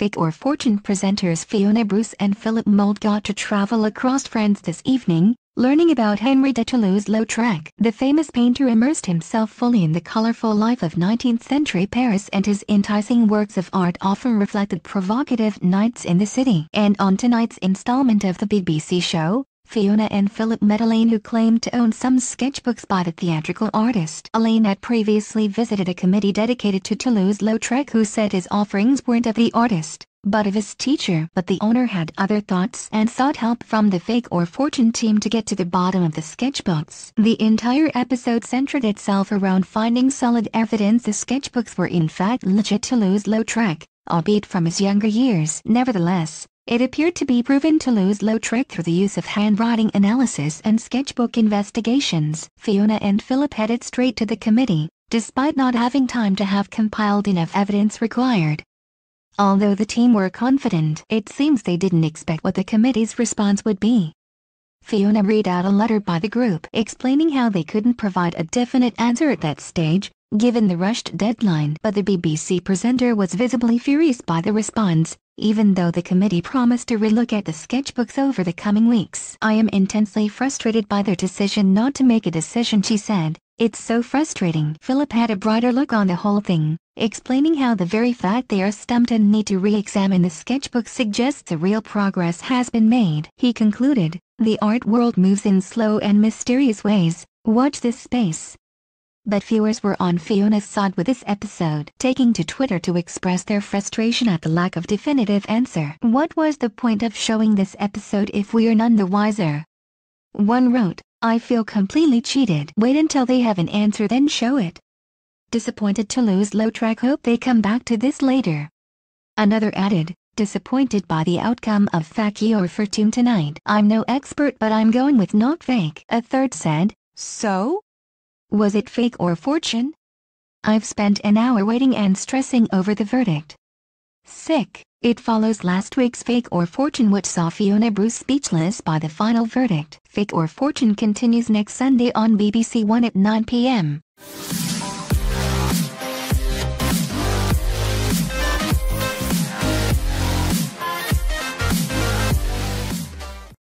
Fake or Fortune presenters Fiona Bruce and Philip Mould got to travel across France this evening, learning about Henri de Toulouse-Lautrec. The famous painter immersed himself fully in the colorful life of 19th-century Paris, and his enticing works of art often reflected provocative nights in the city. And on tonight's installment of the BBC show, Fiona and Philip met Elaine, who claimed to own some sketchbooks by the theatrical artist. Elaine had previously visited a committee dedicated to Toulouse-Lautrec, who said his offerings weren't of the artist, but of his teacher. But the owner had other thoughts and sought help from the Fake or Fortune team to get to the bottom of the sketchbooks. The entire episode centered itself around finding solid evidence the sketchbooks were in fact legit Toulouse-Lautrec, albeit from his younger years. Nevertheless, it appeared to be proven Toulouse-Lautrec through the use of handwriting analysis and sketchbook investigations. Fiona and Philip headed straight to the committee, despite not having time to have compiled enough evidence required. Although the team were confident, it seems they didn't expect what the committee's response would be. Fiona read out a letter by the group explaining how they couldn't provide a definite answer at that stage, given the rushed deadline. But the BBC presenter was visibly furious by the response, even though the committee promised to relook at the sketchbooks over the coming weeks. "I am intensely frustrated by their decision not to make a decision," she said. "It's so frustrating." Philip had a brighter look on the whole thing, explaining how the very fact they are stumped and need to re-examine the sketchbook suggests a real progress has been made. He concluded, "The art world moves in slow and mysterious ways. Watch this space." But viewers were on Fiona's side with this episode, taking to Twitter to express their frustration at the lack of definitive answer. "What was the point of showing this episode if we are none the wiser?" One wrote, "I feel completely cheated. Wait until they have an answer, then show it. Disappointed Toulouse-Lautrec, hope they come back to this later." Another added, "Disappointed by the outcome of Fake or Fortune tonight. I'm no expert, but I'm going with not fake." A third said, "So? Was it Fake or Fortune? I've spent an hour waiting and stressing over the verdict." Sick. It follows last week's Fake or Fortune, which saw Fiona Bruce speechless by the final verdict. Fake or Fortune continues next Sunday on BBC One at 9 p.m.